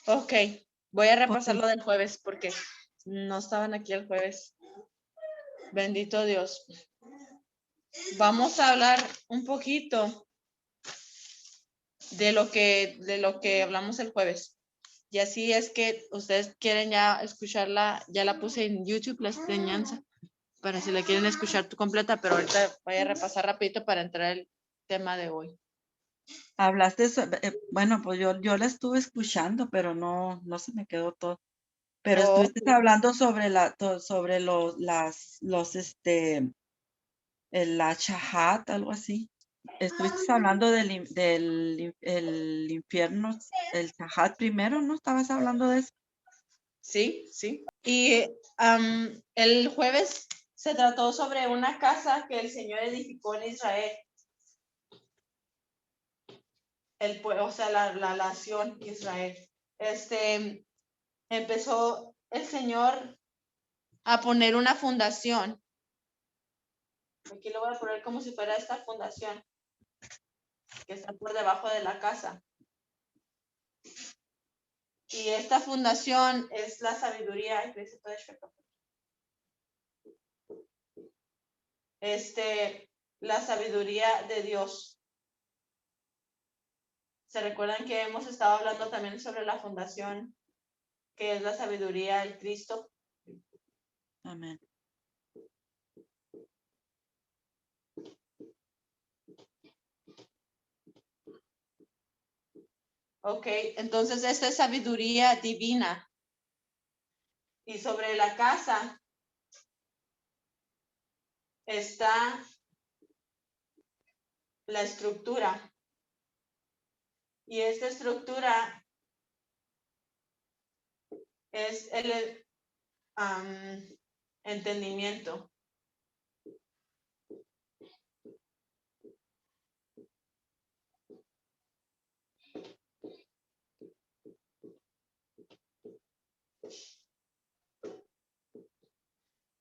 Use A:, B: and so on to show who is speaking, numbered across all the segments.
A: Ok, voy a repasar
B: Ok.
A: lo del jueves porque no estaban aquí el jueves. Bendito Dios. Vamos a hablar un poquito de lo que hablamos el jueves. Y así es que ustedes quieren ya escucharla, ya la puse en YouTube la enseñanza para si la quieren escuchar completa, pero ahorita voy a repasar rapidito para entrar al tema de hoy.
B: Hablaste, bueno, pues yo la estuve escuchando, pero no se me quedó todo. Pero
A: Oh,
B: estuviste hablando sobre sobre la Shahat, algo así. Estuviste hablando el infierno, el Shahat primero, ¿no? ¿Estabas hablando de eso?
A: sí, sí. Y el jueves se trató sobre una casa que el Señor edificó en Israel. O sea, la nación Israel. Empezó el Señor a poner una fundación. Aquí lo voy a poner como si fuera esta fundación que está por debajo de la casa. Y esta fundación es la sabiduría. La sabiduría de Dios. ¿Se recuerdan que hemos estado hablando también sobre la fundación que es la sabiduría del Cristo?
B: Amén.
A: Ok, entonces esta es sabiduría divina. Y sobre la casa está la estructura. Y esta estructura es el entendimiento.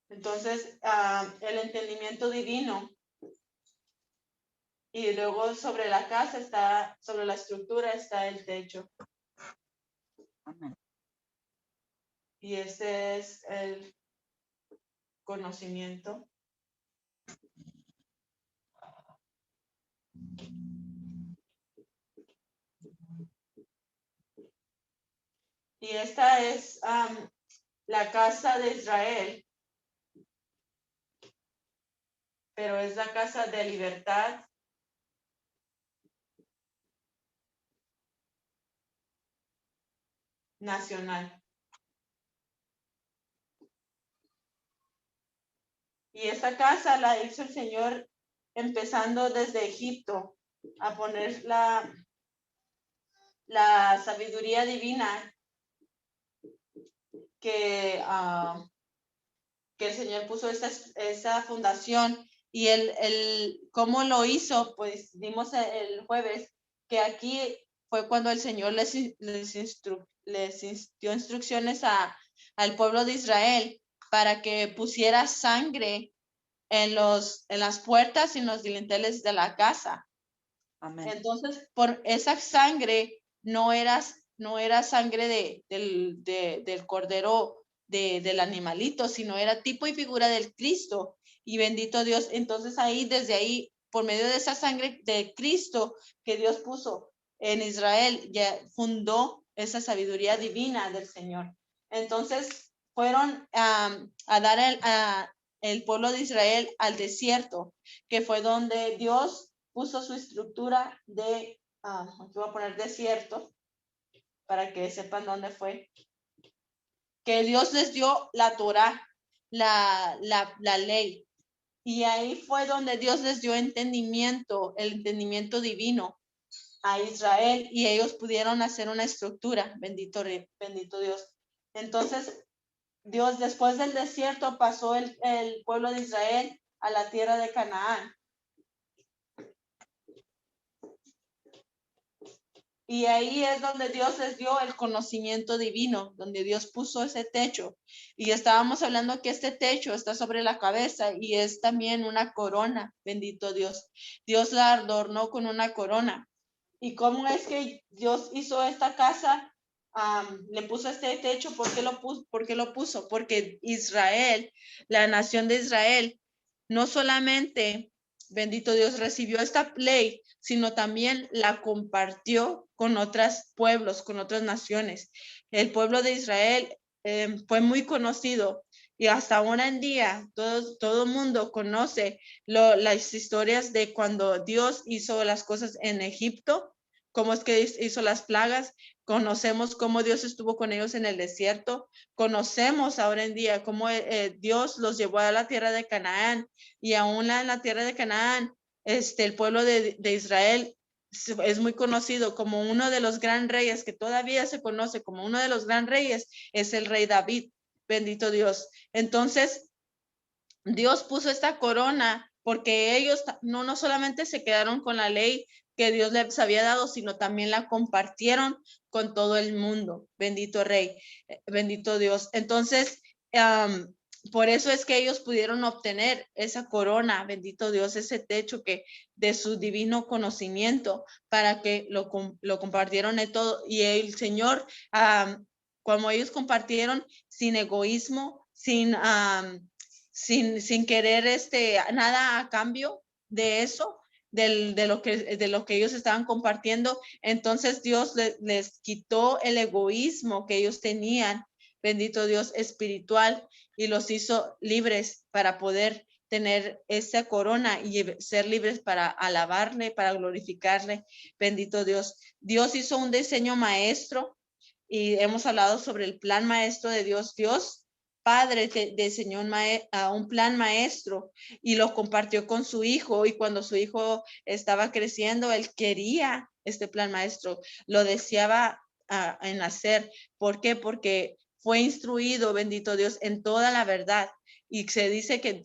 A: Entonces, el entendimiento divino. Y luego sobre la casa está, sobre la estructura está el techo.
B: Amén.
A: Y este es el conocimiento. Y esta es la casa de Israel, pero es la casa de libertad nacional. Y esta casa la hizo el Señor empezando desde Egipto a poner la sabiduría divina que el Señor puso esa fundación. Y cómo lo hizo, pues dimos el jueves que aquí fue cuando el Señor les dio instrucciones al pueblo de Israel para que pusiera sangre en las puertas y en los dinteles de la casa.
B: Amén.
A: Entonces, por esa sangre no era sangre del cordero del animalito, sino era tipo y figura del Cristo. Y bendito Dios, entonces desde ahí, por medio de esa sangre de Cristo que Dios puso en Israel, ya fundó esa sabiduría divina del Señor. Entonces, fueron a dar el pueblo de Israel al desierto, que fue donde Dios puso su estructura de, aquí voy a poner desierto, para que sepan dónde fue, que Dios les dio la Torah, la ley, y ahí fue donde Dios les dio entendimiento, el entendimiento divino a Israel, y ellos pudieron hacer una estructura, bendito Dios. Entonces, Dios después del desierto pasó el pueblo de Israel a la tierra de Canaán. Y ahí es donde Dios les dio el conocimiento divino, donde Dios puso ese techo. Y estábamos hablando que este techo está sobre la cabeza y es también una corona, bendito Dios. Dios la adornó con una corona. ¿Y cómo es que Dios hizo esta casa? le puso este techo. ¿Por qué lo puso? ¿Por qué lo puso? Porque Israel, la nación de Israel, no solamente, bendito Dios, recibió esta ley, sino también la compartió con otros pueblos, con otras naciones. El pueblo de Israel fue muy conocido y hasta ahora en día todo el mundo conoce las historias de cuando Dios hizo las cosas en Egipto, cómo es que hizo las plagas. Conocemos cómo Dios estuvo con ellos en el desierto. Conocemos ahora en día cómo Dios los llevó a la tierra de Canaán, y aún en la tierra de Canaán, el pueblo de Israel es muy conocido como uno de los gran reyes, que todavía se conoce como uno de los gran reyes, es el rey David. Bendito Dios. Entonces, Dios puso esta corona porque ellos no solamente se quedaron con la ley que Dios les había dado, sino también la compartieron con todo el mundo. Bendito Rey, bendito Dios. Entonces, por eso es que ellos pudieron obtener esa corona, bendito Dios, ese techo que de su divino conocimiento, para que lo compartieron de todo. Y el Señor, como ellos compartieron sin egoísmo, sin querer nada a cambio de eso, de lo que ellos estaban compartiendo. Entonces Dios les quitó el egoísmo que ellos tenían, bendito Dios, espiritual, y los hizo libres para poder tener esa corona y ser libres para alabarle, para glorificarle. Bendito Dios. Dios hizo un diseño maestro y hemos hablado sobre el plan maestro de Dios. Dios Padre diseñó un plan maestro y lo compartió con su hijo, y cuando su hijo estaba creciendo, él quería este plan maestro, lo deseaba en hacer. ¿Por qué? Porque fue instruido, bendito Dios, en toda la verdad, y se dice que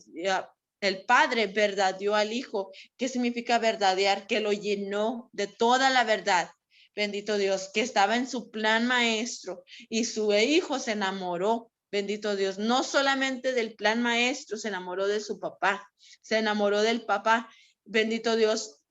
A: el Padre verdadeó al Hijo. ¿Qué significa verdadear? Que lo llenó de toda la verdad. Bendito Dios, que estaba en su plan maestro, y su hijo se enamoró. Bendito Dios, no solamente del plan maestro, se enamoró de su papá, se enamoró del papá. Bendito Dios,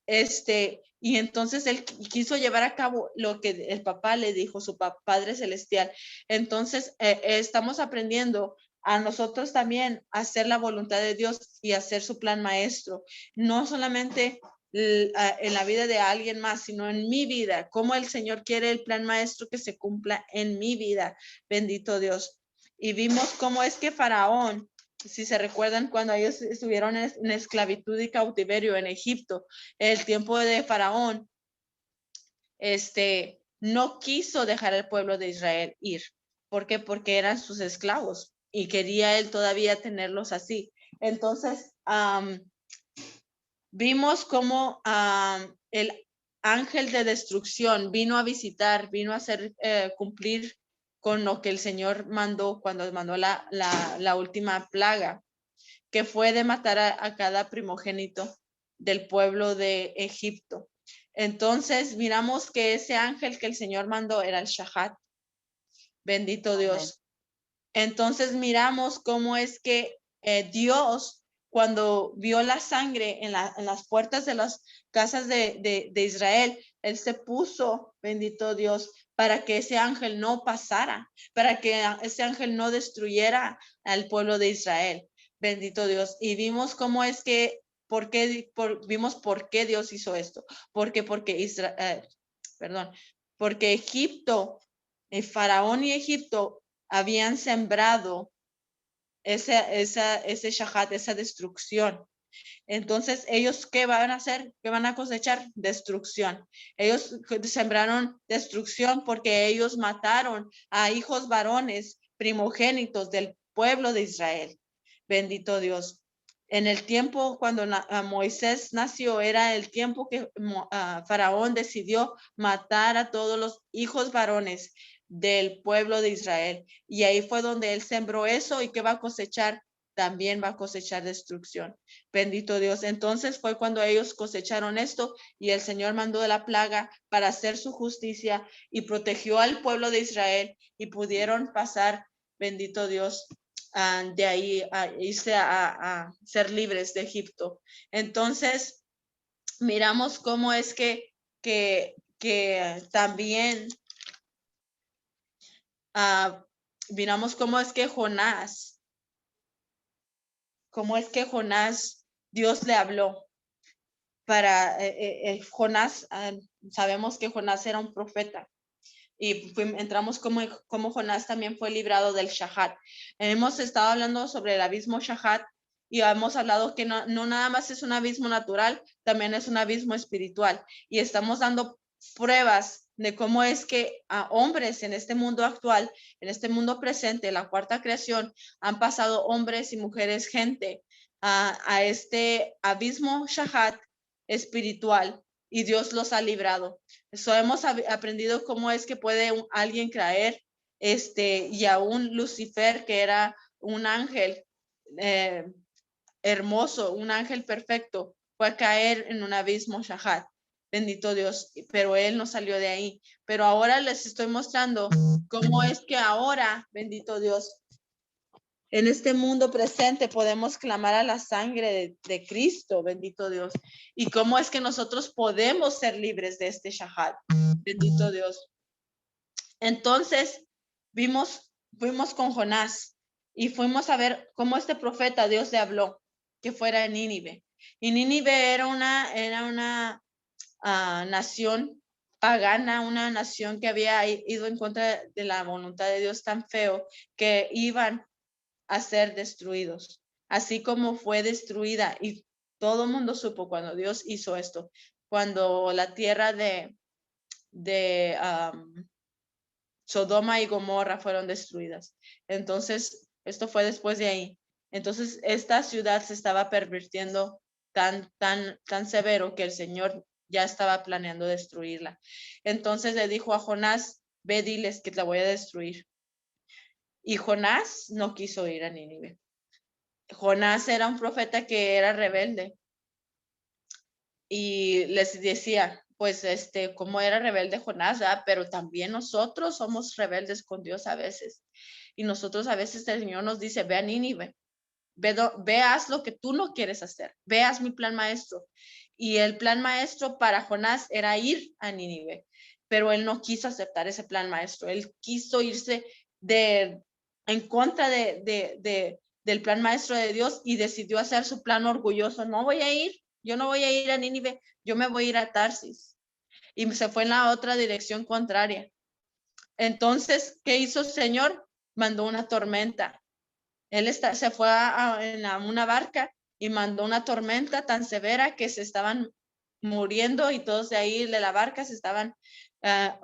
A: y entonces él quiso llevar a cabo lo que el papá le dijo, su Padre Celestial. Entonces, estamos aprendiendo a nosotros también a hacer la voluntad de Dios y hacer su plan maestro, no solamente en la vida de alguien más, sino en mi vida, como el Señor quiere el plan maestro que se cumpla en mi vida. Bendito Dios. Y vimos cómo es que Faraón, si se recuerdan, cuando ellos estuvieron en esclavitud y cautiverio en Egipto, el tiempo de Faraón, no quiso dejar al pueblo de Israel ir. ¿Por qué? Porque eran sus esclavos y quería él todavía tenerlos así. Entonces, vimos cómo el ángel de destrucción vino a visitar, vino a hacer cumplir con lo que el Señor mandó cuando mandó la última plaga, que fue de matar a cada primogénito del pueblo de Egipto. Entonces miramos que ese ángel que el Señor mandó era el Shahat. Bendito Dios. Entonces miramos cómo es que Dios, cuando vio la sangre en las puertas de las casas de Israel, él se puso, bendito Dios, para que ese ángel no pasara, para que ese ángel no destruyera al pueblo de Israel. Bendito Dios. Y vimos cómo es que, vimos por qué Dios hizo esto. Porque Egipto, el Faraón y Egipto habían sembrado ese shahat, esa destrucción. Entonces, ellos, ¿qué van a hacer? ¿Qué van a cosechar? Destrucción. Ellos sembraron destrucción porque ellos mataron a hijos varones primogénitos del pueblo de Israel. Bendito Dios. En el tiempo cuando Moisés nació, era el tiempo que Faraón decidió matar a todos los hijos varones del pueblo de Israel. Y ahí fue donde él sembró eso, y que va a cosechar, también va a cosechar destrucción. Bendito Dios. Entonces fue cuando ellos cosecharon esto, y el Señor mandó de la plaga para hacer su justicia y protegió al pueblo de Israel, y pudieron pasar, bendito Dios, de ahí a irse a ser libres de Egipto. Entonces miramos cómo es que también miramos cómo es que Jonás, Dios le habló para Jonás. Sabemos que Jonás era un profeta. Y entramos como Jonás también fue librado del Shahat. Hemos estado hablando sobre el abismo Shahat y hemos hablado que no nada más es un abismo natural, también es un abismo espiritual. Y estamos dando pruebas de cómo es que a hombres en este mundo actual, en este mundo presente, la cuarta creación, han pasado hombres y mujeres, gente, a este abismo Shahat espiritual, y Dios los ha librado. Eso hemos aprendido cómo es que puede alguien caer, y aún Lucifer, que era un ángel hermoso, un ángel perfecto, fue a caer en un abismo Shahat. Bendito Dios, pero él no salió de ahí. Pero ahora les estoy mostrando cómo es que ahora, bendito Dios, en este mundo presente podemos clamar a la sangre de Cristo, bendito Dios. Y cómo es que nosotros podemos ser libres de este Shahat, bendito Dios. Entonces, fuimos con Jonás y fuimos a ver cómo este profeta, Dios le habló que fuera en Nínive. Y Nínive era una nación pagana, una nación que había ido en contra de la voluntad de Dios tan feo que iban a ser destruidos, así como fue destruida. Y todo el mundo supo cuando Dios hizo esto, cuando la tierra de Sodoma y Gomorra fueron destruidas. Entonces, esto fue después de ahí. Entonces, esta ciudad se estaba pervirtiendo tan severo que el Señor ya estaba planeando destruirla. Entonces le dijo a Jonás, ve, diles que la voy a destruir. Y Jonás no quiso ir a Nínive. Jonás era un profeta que era rebelde y les decía, pues, como era rebelde Jonás, ¿verdad? Pero también nosotros somos rebeldes con Dios a veces. Y nosotros a veces el Señor nos dice, ve a Nínive, veas lo que tú no quieres hacer, veas mi plan maestro. Y el plan maestro para Jonás era ir a Nínive, pero él no quiso aceptar ese plan maestro. Él quiso irse en contra del plan maestro de Dios y decidió hacer su plan orgulloso. No voy a ir, yo no voy a ir a Nínive, yo me voy a ir a Tarsis. Y se fue en la otra dirección contraria. Entonces, ¿qué hizo el Señor? Mandó una tormenta. Él se fue en una barca y mandó una tormenta tan severa que se estaban muriendo y todos de ahí de la barca se estaban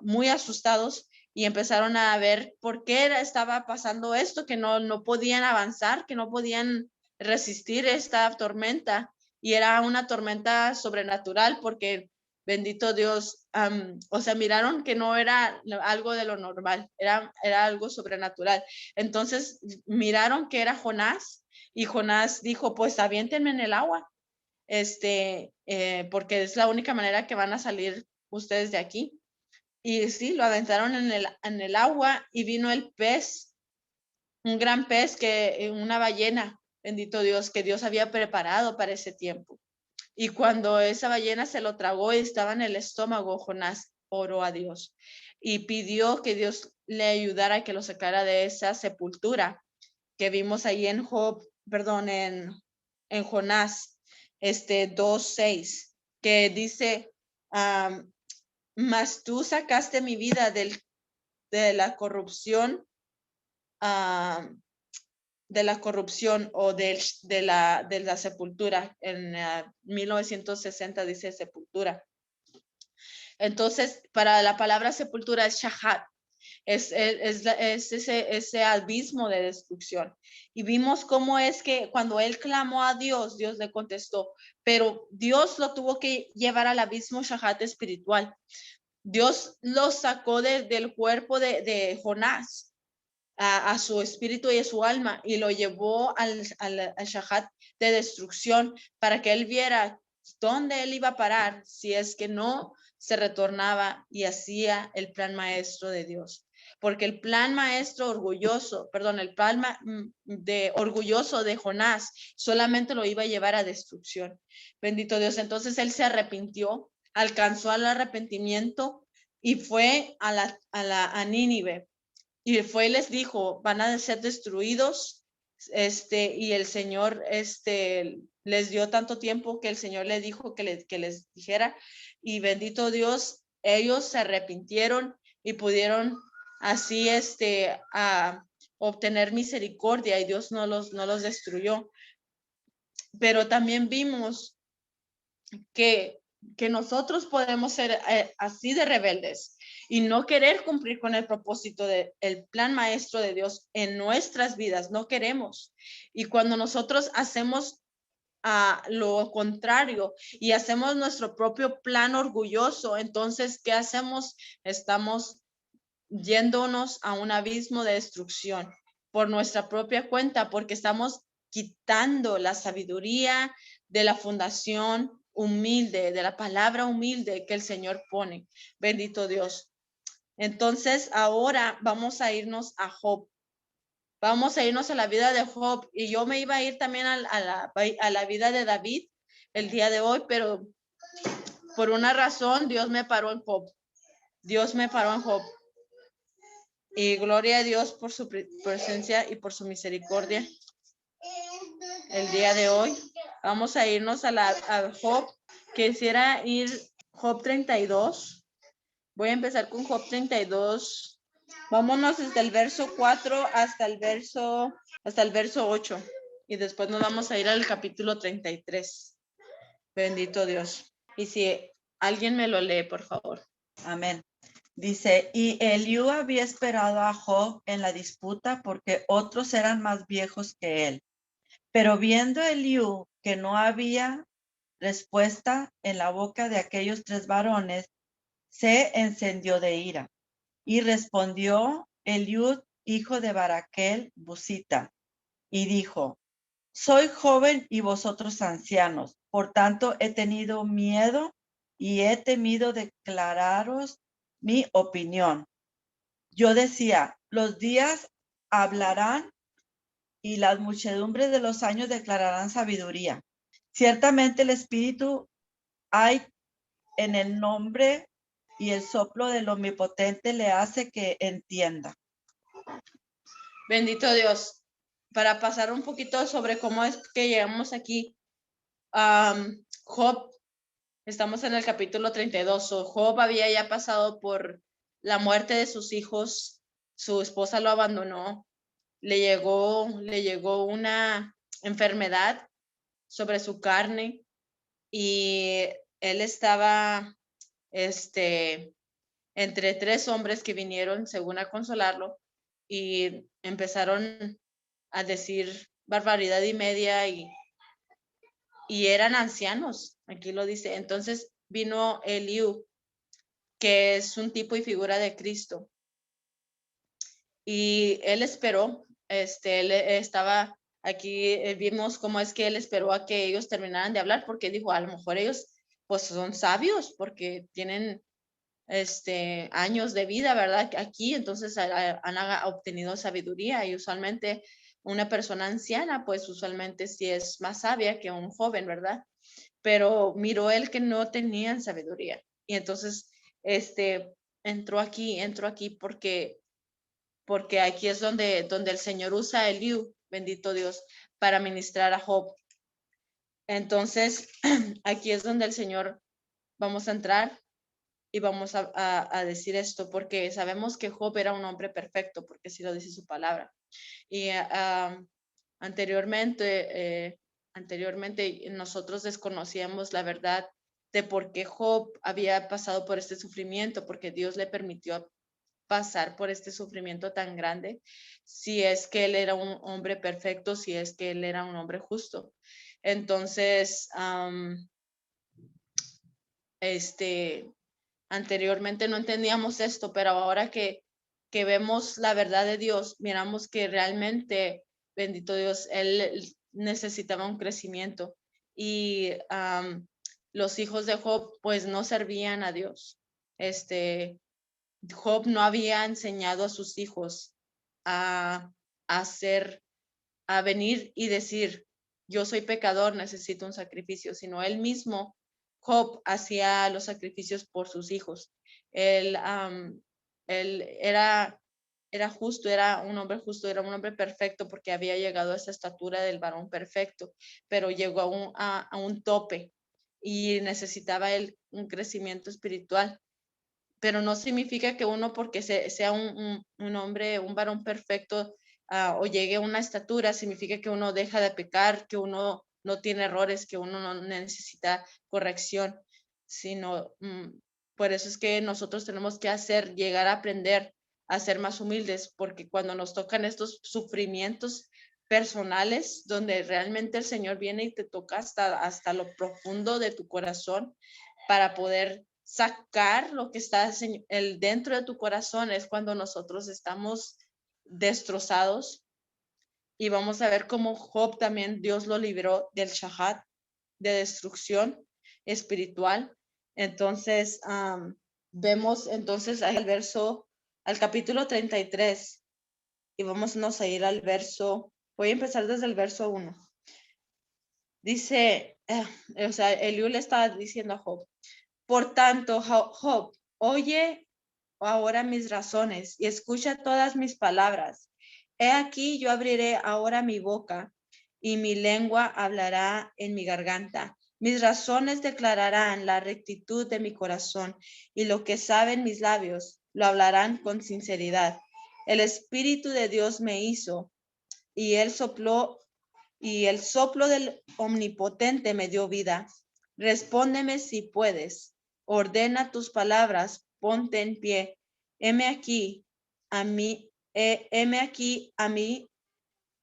A: muy asustados y empezaron a ver por qué estaba pasando esto, que no podían avanzar, que no podían resistir esta tormenta. Y era una tormenta sobrenatural porque, bendito Dios, o sea, miraron que no era algo de lo normal, era algo sobrenatural. Entonces miraron que era Jonás y Jonás dijo, pues aviéntenme en el agua, porque es la única manera que van a salir ustedes de aquí. Y sí, lo aventaron en el agua y vino el pez, un gran pez, una ballena, bendito Dios, que Dios había preparado para ese tiempo. Y cuando esa ballena se lo tragó y estaba en el estómago, Jonás oró a Dios y pidió que Dios le ayudara a que lo sacara de esa sepultura que vimos ahí en en Jonás 2:6, que dice, mas tú sacaste mi vida de la corrupción, o de la sepultura. En 1960 dice sepultura. Entonces, para la palabra sepultura es shahat, es ese abismo de destrucción. Y vimos cómo es que cuando él clamó a Dios, Dios le contestó, pero Dios lo tuvo que llevar al abismo shahat espiritual. Dios lo sacó del cuerpo de Jonás a su espíritu y a su alma y lo llevó al shahat de destrucción para que él viera dónde él iba a parar si es que no se retornaba y hacía el plan maestro de Dios. Porque el plan maestro orgulloso, el plan orgulloso de Jonás solamente lo iba a llevar a destrucción. Bendito Dios. Entonces él se arrepintió, alcanzó al arrepentimiento y fue a Nínive. y fue y les dijo, van a ser destruidos, y el Señor, les dio tanto tiempo que el Señor le dijo que les dijera, y bendito Dios, ellos se arrepintieron y pudieron así, a obtener misericordia, y Dios no los destruyó. Pero también vimos que nosotros podemos ser así de rebeldes y no querer cumplir con el propósito del plan maestro de Dios en nuestras vidas. No queremos. Y cuando nosotros hacemos lo contrario y hacemos nuestro propio plan orgulloso, entonces, ¿qué hacemos? Estamos yéndonos a un abismo de destrucción por nuestra propia cuenta, porque estamos quitando la sabiduría de la fundación humilde, de la palabra humilde que el Señor pone. Bendito Dios. Entonces, ahora vamos a irnos a Job. Vamos a irnos a la vida de Job. Y yo me iba a ir también a la vida de David el día de hoy, pero por una razón Dios me paró en Job. Dios me paró en Job. Y gloria a Dios por su presencia y por su misericordia. El día de hoy vamos a irnos a Job. Quisiera ir Job 32. Voy a empezar con Job 32. Vámonos desde el verso 4 hasta el verso 8. Y después nos vamos a ir al capítulo 33. Bendito Dios. Y si alguien me lo lee, por favor.
B: Amén. Dice, y Eliú había esperado a Job en la disputa porque otros eran más viejos que él. Pero viendo Eliú que no había respuesta en la boca de aquellos 3 varones, se encendió de ira. Y respondió Eliú, hijo de Baraquel, Busita, y dijo, soy joven y vosotros ancianos, por tanto he tenido miedo y he temido declararos mi opinión. Yo decía, los días hablarán y las muchedumbres de los años declararán sabiduría. Ciertamente el Espíritu hay en el nombre y el soplo del Omnipotente le hace que entienda.
A: Bendito Dios. Para pasar un poquito sobre cómo es que llegamos aquí, Job, estamos en el capítulo 32. Job había ya pasado por la muerte de sus hijos, su esposa lo abandonó, le llegó una enfermedad sobre su carne y él estaba entre 3 hombres que vinieron según a consolarlo y empezaron a decir barbaridad y media y eran ancianos, aquí lo dice. Entonces vino Eliú, que es un tipo y figura de Cristo, y él esperó, él estaba aquí, vimos cómo es que él esperó a que ellos terminaran de hablar, porque dijo, a lo mejor ellos pues son sabios, porque tienen años de vida, ¿verdad? Aquí, entonces han obtenido sabiduría, y usualmente una persona anciana, pues usualmente sí es más sabia que un joven, ¿verdad? Pero miró él que no tenían sabiduría, y entonces entró aquí porque aquí es donde el Señor usa a Eliú, bendito Dios, para ministrar a Job. Entonces, aquí es donde el Señor, vamos a entrar y vamos a decir esto, porque sabemos que Job era un hombre perfecto, porque así lo dice su palabra. Y anteriormente nosotros desconocíamos la verdad de por qué Job había pasado por este sufrimiento, porque Dios le permitió pasar por este sufrimiento tan grande, si es que él era un hombre perfecto, si es que él era un hombre justo. Entonces, anteriormente no entendíamos esto, pero ahora que vemos la verdad de Dios, miramos que realmente, bendito Dios, él necesitaba un crecimiento, y los hijos de Job pues no servían a Dios. Job no había enseñado a sus hijos a venir y decir, yo soy pecador, necesito un sacrificio, sino él mismo, Job, hacía los sacrificios por sus hijos. Él era era justo, era un hombre justo, era un hombre perfecto porque había llegado a esa estatura del varón perfecto, pero llegó a un tope y necesitaba él un crecimiento espiritual. Pero no significa que uno porque sea un hombre, un varón perfecto o llegue a una estatura, significa que uno deja de pecar, que uno no tiene errores, que uno no necesita corrección, sino por eso es que nosotros tenemos que llegar a aprender a ser más humildes, porque cuando nos tocan estos sufrimientos personales, donde realmente el Señor viene y te toca hasta lo profundo de tu corazón para poder sacar lo que está dentro de tu corazón, es cuando nosotros estamos destrozados. Y vamos a ver cómo Job también Dios lo libró del shahat, de destrucción espiritual. Entonces, vemos entonces al capítulo 33 y vámonos a ir al verso, voy a empezar desde el verso 1. Dice, o sea, Eliú le estaba diciendo a Job, por tanto, Job, oye ahora mis razones y escucha todas mis palabras. He aquí, yo abriré ahora mi boca y mi lengua hablará en mi garganta. Mis razones declararán la rectitud de mi corazón y lo que saben mis labios lo hablarán con sinceridad. El Espíritu de Dios me hizo y él sopló y el soplo del Omnipotente me dio vida. Respóndeme si puedes. Ordena tus palabras, ponte en pie. Heme aquí a mí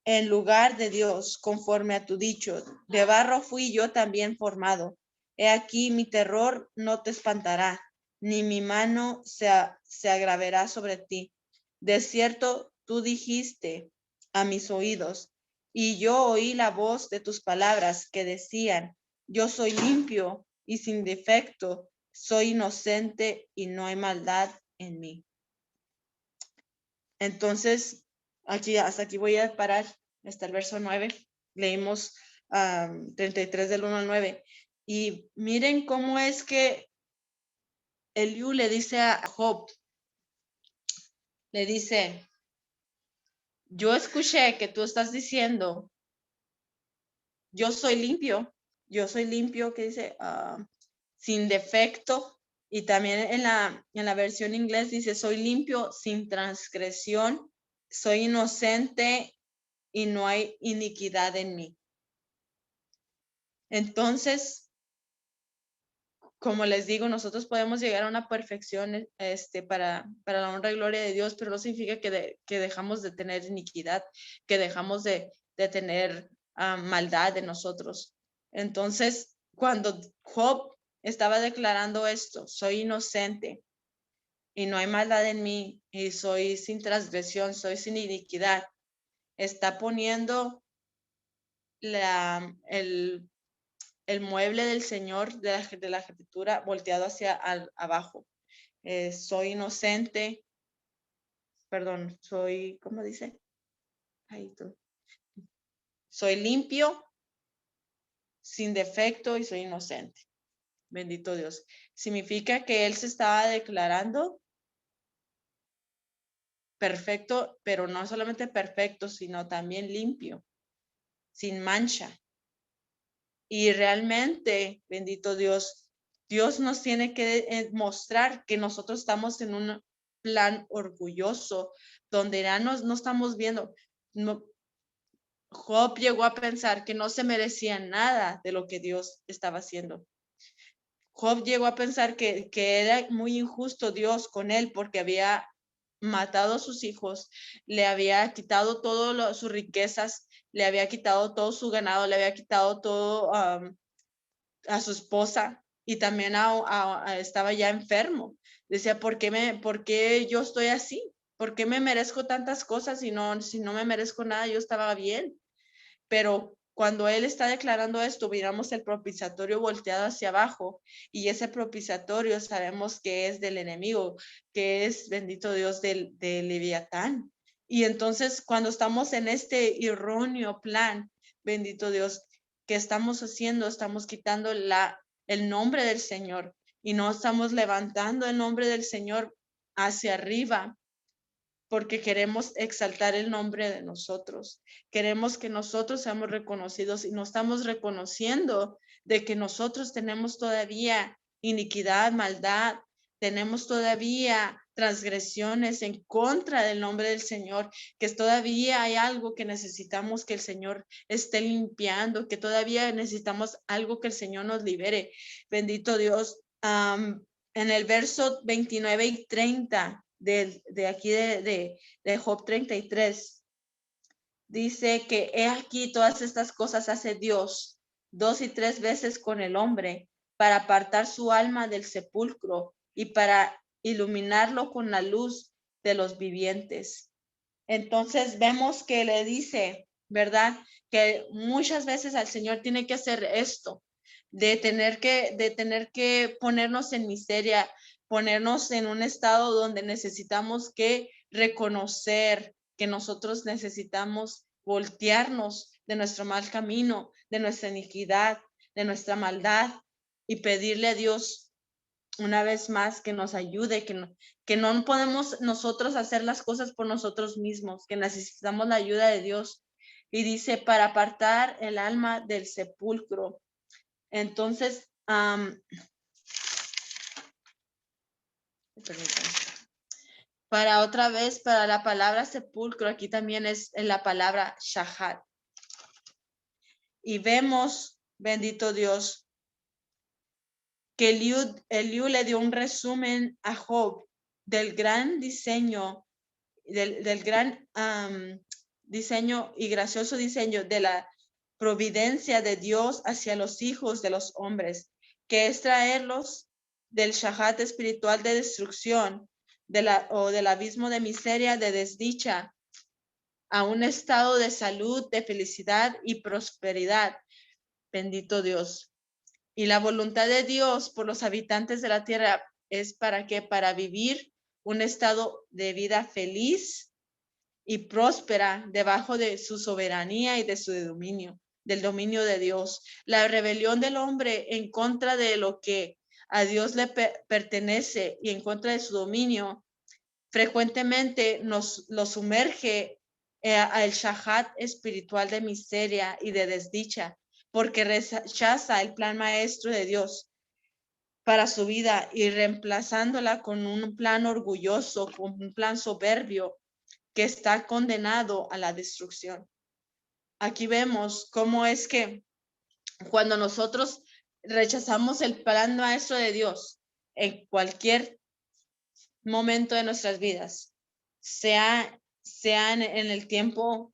A: en lugar de Dios, conforme a tu dicho. De barro fui yo también formado. He aquí mi terror no te espantará, ni mi mano se agravará sobre ti. De cierto, tú dijiste a mis oídos, y yo oí la voz de tus palabras que decían, yo soy limpio y sin defecto, soy inocente y no hay maldad en mí. Entonces, hasta aquí voy a parar, hasta el verso 9. Leímos 33 del 1 al 9. Y miren cómo es que Eliú le dice a Job, le dice, yo escuché que tú estás diciendo, yo soy limpio, que dice, sin defecto. Y también en la versión inglés dice, soy limpio, sin transgresión, soy inocente y no hay iniquidad en mí. Entonces, como les digo, nosotros podemos llegar a una perfección para la honra y gloria de Dios, pero no significa que dejamos de tener iniquidad, que dejamos de tener maldad en nosotros. Entonces, cuando Job estaba declarando esto, soy inocente y no hay maldad en mí, y soy sin transgresión, soy sin iniquidad, está poniendo el mueble del Señor de la escritura volteado hacia abajo. Soy inocente, perdón, ¿cómo dice? Ahí tú. Soy limpio, sin defecto y soy inocente. Bendito Dios. Significa que él se estaba declarando perfecto, pero no solamente perfecto, sino también limpio, sin mancha. Y realmente, bendito Dios, Dios nos tiene que mostrar que nosotros estamos en un plan orgulloso, donde ya no estamos viendo. Job llegó a pensar que no se merecía nada de lo que Dios estaba haciendo. Job llegó a pensar que era muy injusto Dios con él porque había matado a sus hijos, le había quitado todas sus riquezas, le había quitado todo su ganado, le había quitado todo a su esposa y también estaba ya enfermo. Decía, ¿por qué yo estoy así? ¿Por qué me merezco tantas cosas si no me merezco nada? Yo estaba bien. Pero cuando él está declarando esto, miramos el propiciatorio volteado hacia abajo y ese propiciatorio sabemos que es del enemigo, que es, bendito Dios, del Leviatán. Y entonces cuando estamos en este erróneo plan, bendito Dios, ¿qué estamos haciendo? Estamos quitando el nombre del Señor y no estamos levantando el nombre del Señor hacia arriba porque queremos exaltar el nombre de nosotros. Queremos que nosotros seamos reconocidos y no estamos reconociendo de que nosotros tenemos todavía iniquidad, maldad, tenemos todavía transgresiones en contra del nombre del Señor, que todavía hay algo que necesitamos que el Señor esté limpiando, que todavía necesitamos algo que el Señor nos libere. Bendito Dios. En el verso 29 y 30 de aquí de Job 33, dice que he aquí todas estas cosas hace Dios 2 y 3 veces con el hombre para apartar su alma del sepulcro y para iluminarlo con la luz de los vivientes. Entonces vemos que le dice, ¿verdad? Que muchas veces al Señor tiene que hacer esto, de tener que ponernos en miseria, ponernos en un estado donde necesitamos que reconocer que nosotros necesitamos voltearnos de nuestro mal camino, de nuestra iniquidad, de nuestra maldad y pedirle a Dios una vez más que nos ayude, que no podemos nosotros hacer las cosas por nosotros mismos, que necesitamos la ayuda de Dios. Y dice, para apartar el alma del sepulcro. Entonces, para otra vez, para la palabra sepulcro, aquí también es en la palabra shahat. Y vemos, bendito Dios, que Eliú le dio un resumen a Job del gran diseño, del gran diseño y gracioso diseño de la providencia de Dios hacia los hijos de los hombres, que es traerlos del shahat espiritual de destrucción, del abismo de miseria, de desdicha, a un estado de salud, de felicidad y prosperidad. Bendito Dios. Y la voluntad de Dios por los habitantes de la tierra es para qué? Para vivir un estado de vida feliz y próspera debajo de su soberanía y de su dominio, del dominio de Dios. La rebelión del hombre en contra de lo que a Dios le pertenece y en contra de su dominio, frecuentemente lo sumerge al shahat espiritual de miseria y de desdicha, porque rechaza el plan maestro de Dios para su vida y reemplazándola con un plan orgulloso, con un plan soberbio que está condenado a la destrucción. Aquí vemos cómo es que cuando nosotros rechazamos el plan maestro de Dios en cualquier momento de nuestras vidas, sea en el tiempo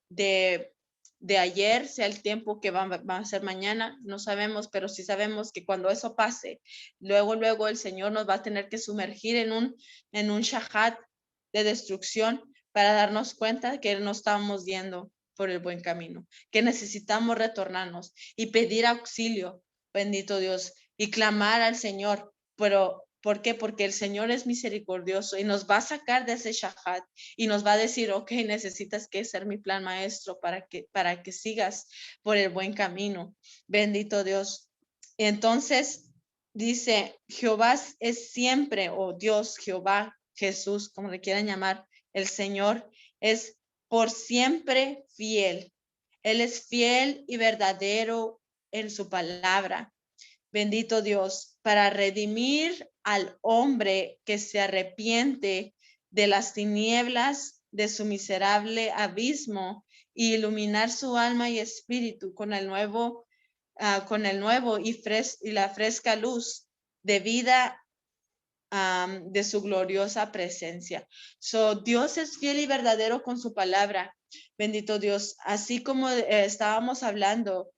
A: de ayer, sea el tiempo que va a ser mañana, no sabemos, pero sí sabemos que cuando eso pase, luego el Señor nos va a tener que sumergir en un shahat de destrucción para darnos cuenta que no estamos yendo por el buen camino, que necesitamos retornarnos y pedir auxilio, bendito Dios, y clamar al Señor. Pero ¿por qué? Porque el Señor es misericordioso y nos va a sacar de ese shahat y nos va a decir, ok, necesitas que ser mi plan maestro para que sigas por el buen camino. Bendito Dios. Entonces dice, Jehová es siempre, o Dios, Jehová, Jesús, como le quieran llamar, el Señor es por siempre fiel. Él es fiel y verdadero en su palabra. Bendito Dios, para redimir al hombre que se arrepiente de las tinieblas de su miserable abismo y iluminar su alma y espíritu con el nuevo y la fresca luz de vida de su gloriosa presencia. Dios es fiel y verdadero con su palabra. Bendito Dios. Así como estábamos hablando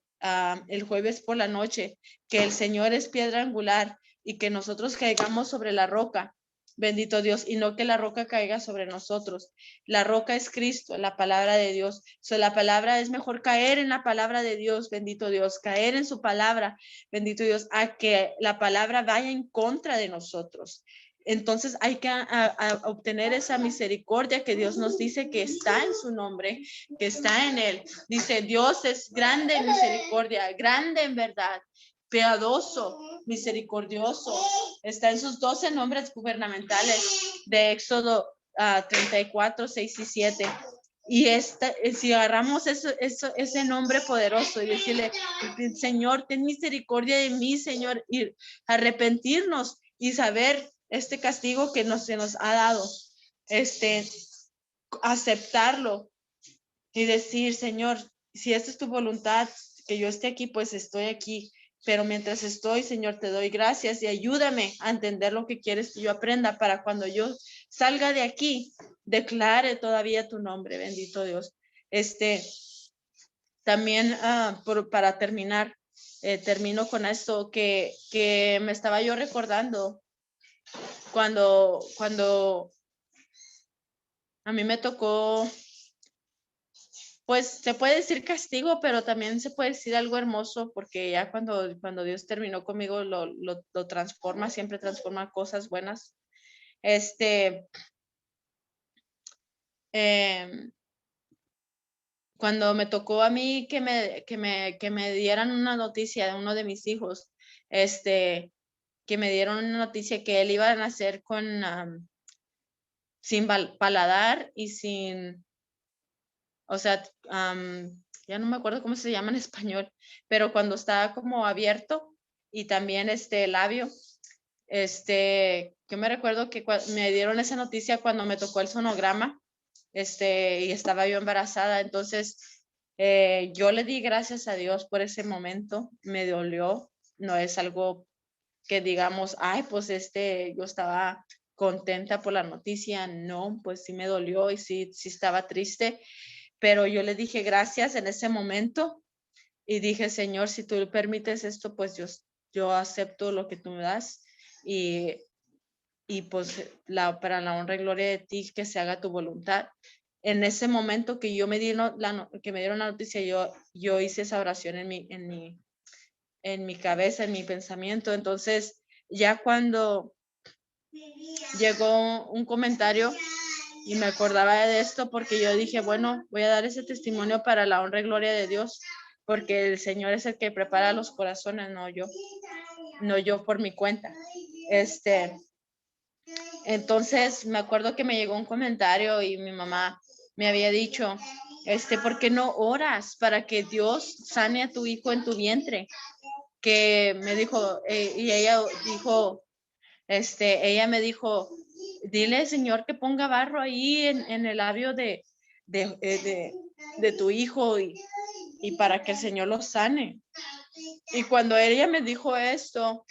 A: el jueves por la noche, que el Señor es piedra angular y que nosotros caigamos sobre la roca. Bendito Dios, y no que la roca caiga sobre nosotros. La roca es Cristo, la palabra de Dios. La palabra es mejor caer en la palabra de Dios, bendito Dios, caer en su palabra, bendito Dios, a que la palabra vaya en contra de nosotros. Entonces hay que obtener esa misericordia que Dios nos dice que está en su nombre, que está en él. Dice, Dios es grande en misericordia, grande en verdad. piadoso, misericordioso. Está en sus 12 nombres gubernamentales de Éxodo 34, 6 y 7. Y si agarramos ese nombre poderoso y decirle, Señor, ten misericordia de mí, Señor, y arrepentirnos y saber este castigo que se nos ha dado, aceptarlo y decir, Señor, si esta es tu voluntad, que yo esté aquí, pues estoy aquí. Pero mientras estoy, Señor, te doy gracias y ayúdame a entender lo que quieres que yo aprenda para cuando yo salga de aquí, declare todavía tu nombre, bendito Dios. También para terminar, termino con esto que me estaba yo recordando cuando a mí me tocó, pues se puede decir castigo, pero también se puede decir algo hermoso, porque ya cuando Dios terminó conmigo, lo transforma, siempre transforma cosas buenas. Cuando me tocó a mí que me dieran una noticia de uno de mis hijos, que me dieron una noticia que él iba a nacer sin paladar y sin, o sea, ya no me acuerdo cómo se llama en español, pero cuando está como abierto y también labio, que me recuerdo que me dieron esa noticia cuando me tocó el sonograma, y estaba yo embarazada. Entonces yo le di gracias a Dios por ese momento. Me dolió, no es algo que digamos, ay, pues yo estaba contenta por la noticia. No, pues sí me dolió y sí estaba triste, pero yo le dije gracias en ese momento y dije, Señor, si tú permites esto, pues yo acepto lo que tú me das y pues para la honra y gloria de ti, que se haga tu voluntad. En ese momento que me dieron la noticia, yo hice esa oración en mi cabeza, en mi pensamiento. Entonces, ya cuando llegó un comentario y me acordaba de esto, porque yo dije, bueno, voy a dar ese testimonio para la honra y gloria de Dios, porque el Señor es el que prepara los corazones, no yo por mi cuenta. Entonces me acuerdo que me llegó un comentario y mi mamá me había dicho, ¿por qué no oras para que Dios sane a tu hijo en tu vientre? Que me dijo, y ella dijo, ella me dijo, dile, Señor, que ponga barro ahí en el labio de tu hijo y para que el Señor lo sane. Y cuando ella me dijo esto,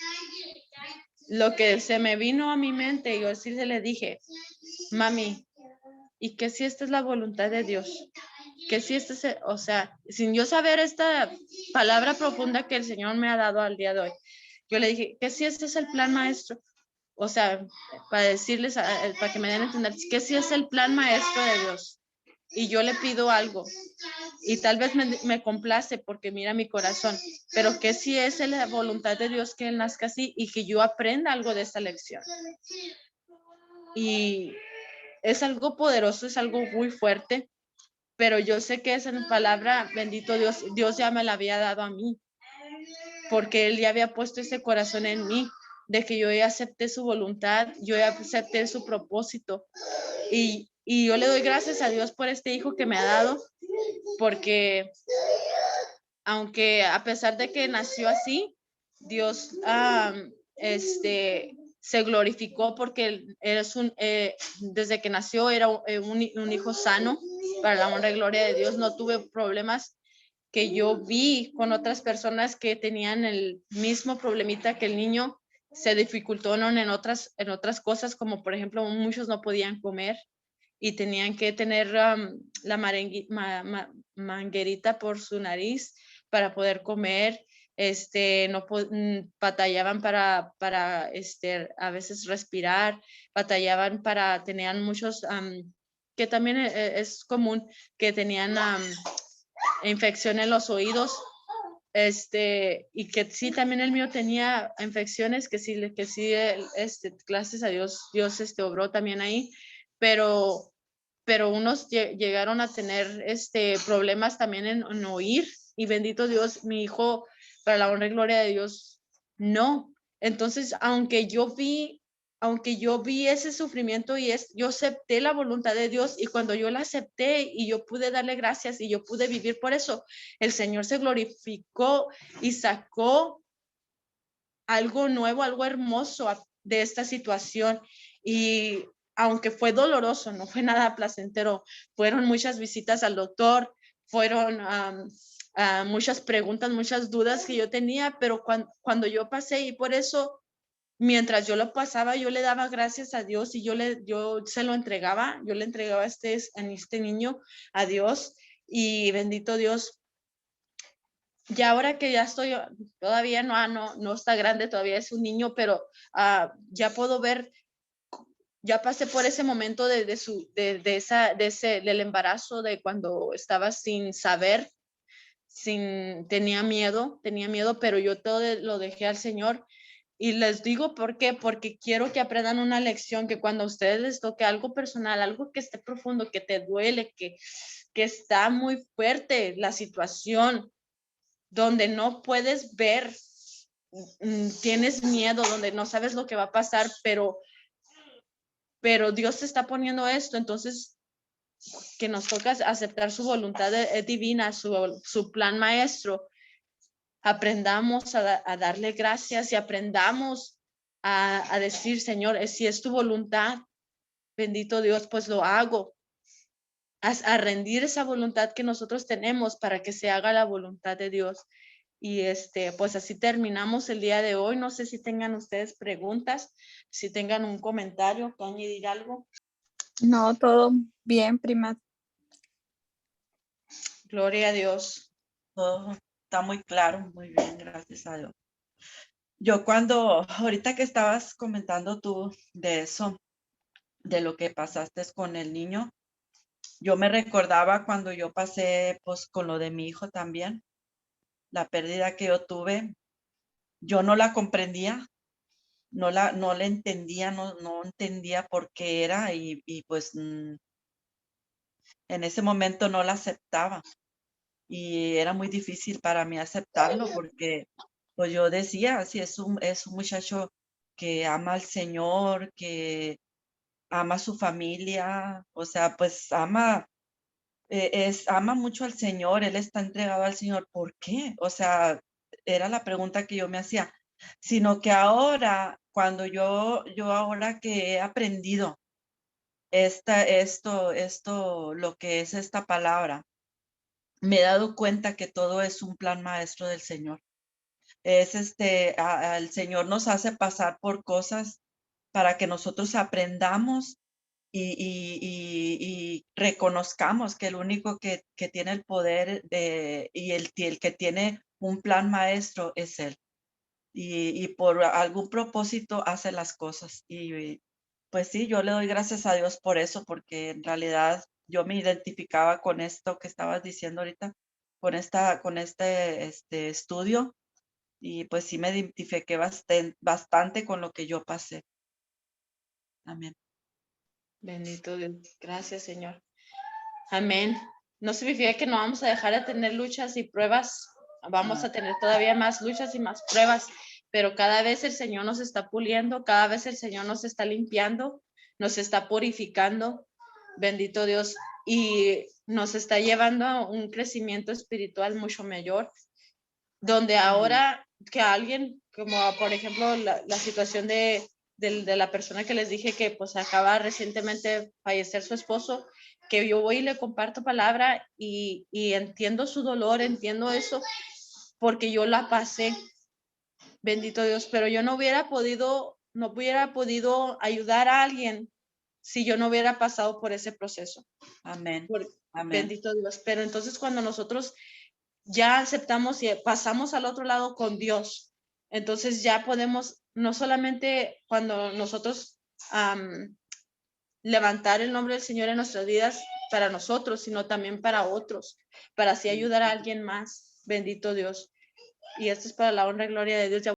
A: lo que se me vino a mi mente, yo sí le dije, mami, ¿y qué si esta es la voluntad de Dios? Que si o sea, sin yo saber esta palabra profunda que el Señor me ha dado al día de hoy, yo le dije, que si este es el plan maestro, o sea, para decirles, para que me den a entender, que si es el plan maestro de Dios, y yo le pido algo, y tal vez me complace porque mira mi corazón, pero que si es la voluntad de Dios que él nazca así y que yo aprenda algo de esta lección. Y es algo poderoso, es algo muy fuerte, pero yo sé que esa palabra, bendito Dios, Dios ya me la había dado a mí, porque él ya había puesto ese corazón en mí, de que yo ya acepté su voluntad, yo ya acepté su propósito, y yo le doy gracias a Dios por este hijo que me ha dado, porque aunque a pesar de que nació así, Dios se glorificó porque desde que nació era un hijo sano, para la honra y gloria de Dios. No tuve problemas que yo vi con otras personas que tenían el mismo problemita que el niño. Se dificultó en otras cosas, como por ejemplo muchos no podían comer y tenían que tener la manguerita por su nariz para poder comer. Batallaban para a veces respirar, batallaban tenían muchos, que también es común, que tenían infección en los oídos, y que sí, también el mío tenía infecciones, que sí, gracias a Dios, obró también ahí, pero unos llegaron a tener problemas también en oír, y bendito Dios, mi hijo, para la honra y gloria de Dios, no. Entonces, aunque yo vi ese sufrimiento yo acepté la voluntad de Dios, y cuando yo la acepté y yo pude darle gracias y yo pude vivir por eso, el Señor se glorificó y sacó algo nuevo, algo hermoso de esta situación. Y aunque fue doloroso, no fue nada placentero, fueron muchas visitas al doctor, fueron muchas preguntas, muchas dudas que yo tenía, pero cuando yo pasé, y por eso mientras yo lo pasaba, yo le daba gracias a Dios, y yo se lo entregaba, yo le entregaba a este niño a Dios, y bendito Dios. Y ahora que ya estoy, todavía no está grande, todavía es un niño, pero ya puedo ver, ya pasé por ese momento del embarazo, de cuando estaba sin saber, tenía miedo, pero yo todo lo dejé al Señor. Y les digo por qué, porque quiero que aprendan una lección, que cuando a ustedes les toque algo personal, algo que esté profundo, que te duele, que está muy fuerte la situación, donde no puedes ver, tienes miedo, donde no sabes lo que va a pasar, pero Dios te está poniendo esto, entonces que nos toca aceptar su voluntad divina, su plan maestro. Aprendamos a darle gracias, y aprendamos a decir, Señor, si es tu voluntad, bendito Dios, pues lo hago. A rendir esa voluntad que nosotros tenemos para que se haga la voluntad de Dios. Y pues así terminamos el día de hoy. No sé si tengan ustedes preguntas, si tengan un comentario, que añadir algo.
C: No, todo bien, prima.
A: Gloria a Dios.
B: Todo está muy claro, muy bien, gracias a Dios. Yo ahorita que estabas comentando tú de eso, de lo que pasaste con el niño, yo me recordaba cuando yo pasé pues con lo de mi hijo también, la pérdida que yo tuve, yo no la comprendía, no la entendía, no entendía por qué era, y pues en ese momento no la aceptaba, y era muy difícil para mí aceptarlo, porque pues yo decía, si es un muchacho que ama al Señor, que ama a su familia, o sea, pues ama mucho al Señor, él está entregado al Señor. ¿Por qué? O sea, era la pregunta que yo me hacía, sino que ahora, cuando yo ahora que he aprendido lo que es esta palabra, me he dado cuenta que todo es un plan maestro del Señor. Es el Señor nos hace pasar por cosas para que nosotros aprendamos y reconozcamos que el único que tiene el poder y el que tiene un plan maestro es Él. Y por algún propósito hace las cosas. Y pues sí, yo le doy gracias a Dios por eso, porque en realidad yo me identificaba con esto que estabas diciendo ahorita, con este estudio, y pues sí me identifiqué bastante con lo que yo pasé. Amén.
A: Bendito Dios. Gracias, Señor. Amén. No significa que no vamos a dejar de tener luchas y pruebas. Vamos a tener todavía más luchas y más pruebas, pero cada vez el Señor nos está puliendo, cada vez el Señor nos está limpiando, nos está purificando. Bendito Dios. Y nos está llevando a un crecimiento espiritual mucho mayor, donde ahora que alguien, como por ejemplo la situación de la persona que les dije que pues acaba recientemente fallecer su esposo, que yo voy y le comparto palabra y entiendo su dolor, entiendo eso, porque yo la pasé, bendito Dios, pero yo no hubiera podido ayudar a alguien si yo no hubiera pasado por ese proceso.
B: Amén. Amén.
A: Bendito Dios. Pero entonces cuando nosotros ya aceptamos y pasamos al otro lado con Dios, entonces ya podemos, no solamente cuando nosotros levantar el nombre del Señor en nuestras vidas para nosotros, sino también para otros, para así ayudar a alguien más. Bendito Dios. Y esto es para la honra y gloria de Dios.